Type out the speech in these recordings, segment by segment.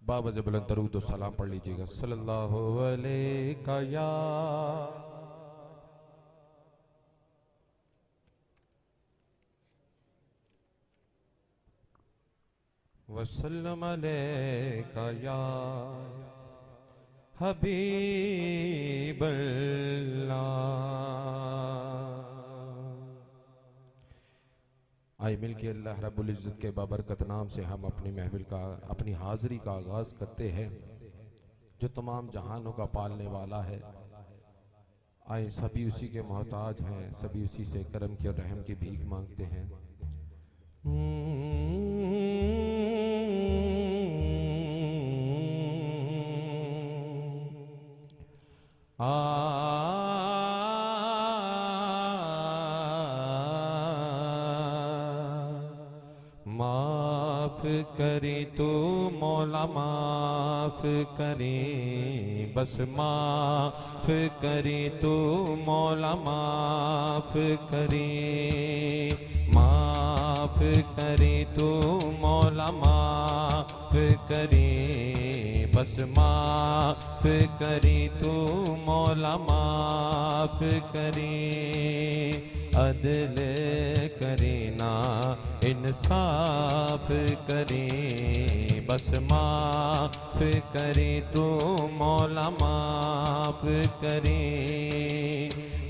बाबा से बुलंद दरूद और सलाम पढ़ लीजिएगा। सल्लल्लाहु अलैका या वसल्लम अलैका या हबीबल्लाह। आए मिल के अल्लाह रब्बुल इज़्ज़त के बाबरकत नाम से हम अपनी महफिल का, अपनी हाज़री का आगाज़ करते हैं, जो तमाम जहानों का पालने वाला है। आए सभी उसी के मोहताज हैं, सभी उसी से करम की और रहम की भीख मांगते हैं। माफ करे तो मौला माफ करे, बस माफ करे तो मौला माफ करे, माफ करे तो मौला माफ करे, बस माफ करे तो मौला माफ करे। अदल करे ना इंसाफ करे, बस माफ करे तो मौला माफ करे।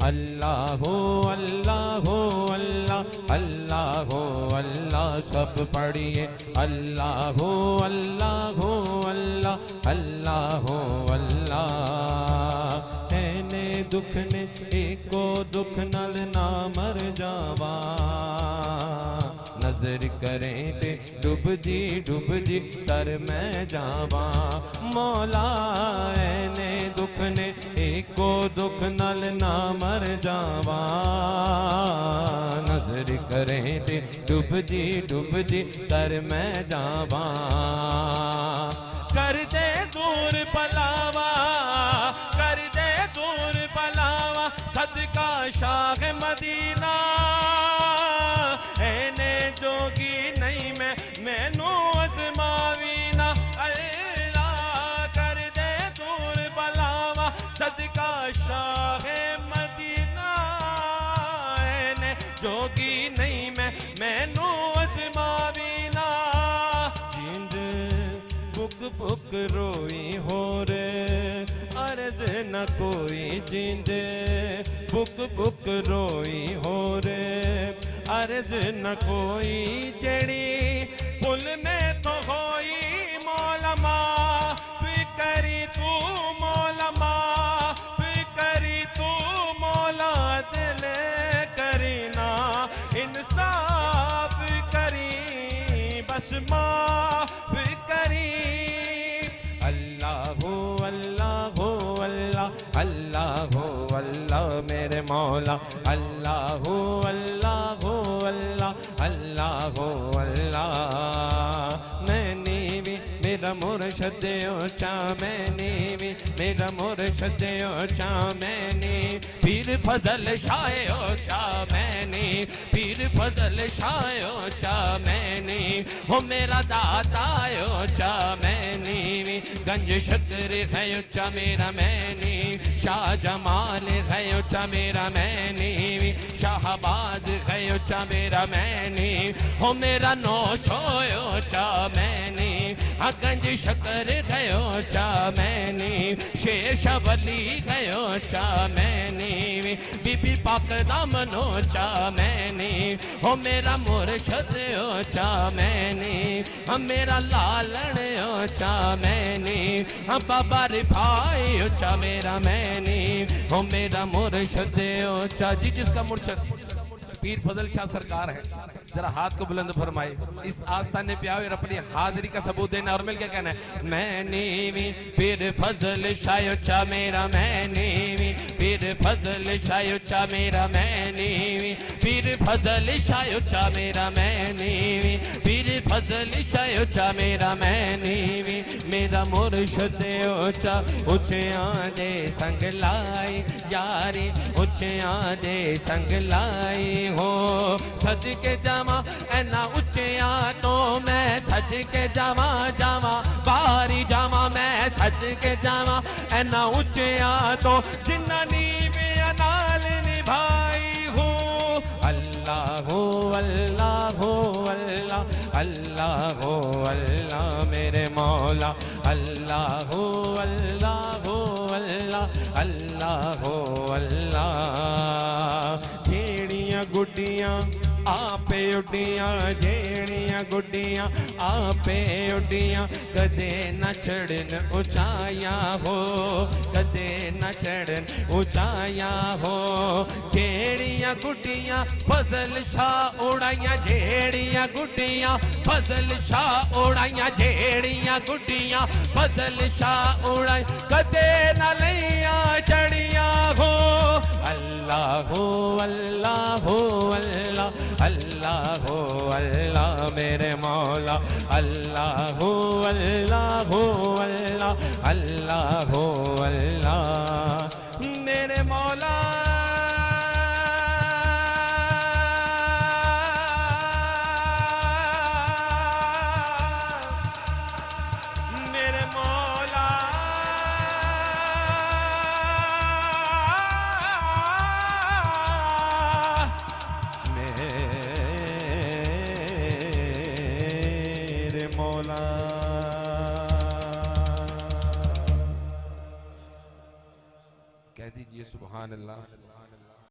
अल्लाह हो अल्लाह हो अल्लाह, अल्लाह हो अल्लाह सब पढ़िए। अल्लाह हो अल्लाह हो अल्लाह, अल्लाह हो अल्लाह। ने दुख ने एको दुख नल ना मर जावा, नजर करें ते डूब जी तर मैं जावा। मौला ने दुख ने एको दुख नल ना मर जावा, नजर करें ते डूब जी तर मैं जावा। कर दे दूर पलावा, कर दे दूर पलावा, सदका शाह मदीना। एने जोगी नहीं मैनू अजमावी ना। अल्लाह कर दे दूर पलावा, सदका शाह मदीना। एने जोगी नहीं मैनू अजमावी ना। जिंद बुक बुक रोई हो रे, अर्ज न कोई। जिंद बुक बुक रोई हो रे, अर्ज न कोई। जड़ी पुल में तो होई मौला माफ करी तू, मौला माफ करी तू, मौला दिल करी ना इंसाफ करी, बस माफ करी। अल्लाह हो अल्लाह हो अल्लाह, अल्लाह हो अल्लाह मेरे मौला। अल्लाह हो अल्लाह हो अल्लाह, अल्लाह हो अल्लाह। मैंने भी मेरा मुर्शद ऊंचा, मैंने भी मेरा मुर्शद ऊंचा। मैंने पीर फजल शाह ऊंचा, मैंने पीर फजल शाह ऊंचा। मैंने हो मेरा दाता ऊंचा, मैंने गंज शक्र है ऊंचा मेरा। मैंने शाह जमाल है ऊंचा मेरा। मैंने शाहबाज है ऊंचा मेरा। मैंने हो मेरा नौशो ऊंचा। मैंने गंज शक्र है ऊंचा। मैंने शेष वली है ऊंचा। मैंने बीबी पाक दामन ऊंचा। मैंने हो मेरा मुर्शद ऊंचा। मैंने मेरा लालन ऊंचा। मैंने बाबा रिफाई ऊंचा मेरा। मैंने हो मेरा मुर्शद ऊंचा। जी जिसका मुर्शद पीर फजल शाह सरकार है, जरा हाथ को बुलंद फरमाए, इस आस्थाने पे आओ और अपनी हाजिरी का सबूत देना। और मिल क्या कहना है? मैंने भी पीर फजल शाह ऊंचा मेरा। मैंने भी पीर फजल शाह ऊंचा मेरा। मैंने भी पीर फजल शाह ऊंचा मेरा। मैंने भी पीर फजल शाह ऊंचा मेरा। मैंने भी मेरा मुर्शद ऊंचा। ऊंचियां दे संग लाई यारी, ऊंचियां दे संग लाई हो। सदके जावा एना उच्चिया तो मैं, सदके जावा जावा बारी भज के जावा ऐना उच्चिया तो जिन्ना नीविया नाल निभाई हो। अल्लाह हो अल्लाह हो अल्लाह, अल्लाह हो अल्लाह मेरे मौला। अल्लाह हो अल्लाह हो अल्लाह, अल्लाह हो अल्लाह। जेड़ियां गुड्डियां आपे उड्डियां, जेड़ियां गुड्डियां आपे उड्डियां, कदे न चढ़न ऊंचाया हो, कदे न चढ़न ऊंचाया हो। जेड़ियां गुड्डियां फजल शाह उड़ाइयां, जेड़ियां गुड्डियां फजल शाह उड़ाइयां, जेड़ियां गुड्डियां फजल शाह उड़ाई, कदे न लैया चढ़िया हो। अल्लाह हो अल्लाह हो अल्लाह, अल्लाह हो अल्लाह मेरे मौला। अल्लाह हो अल्लाह हो अल्लाह, अल्लाह हो अल्लाह मेरे मौला। मेरे मौला मौला। कह दीजिए सुभान अल्लाह।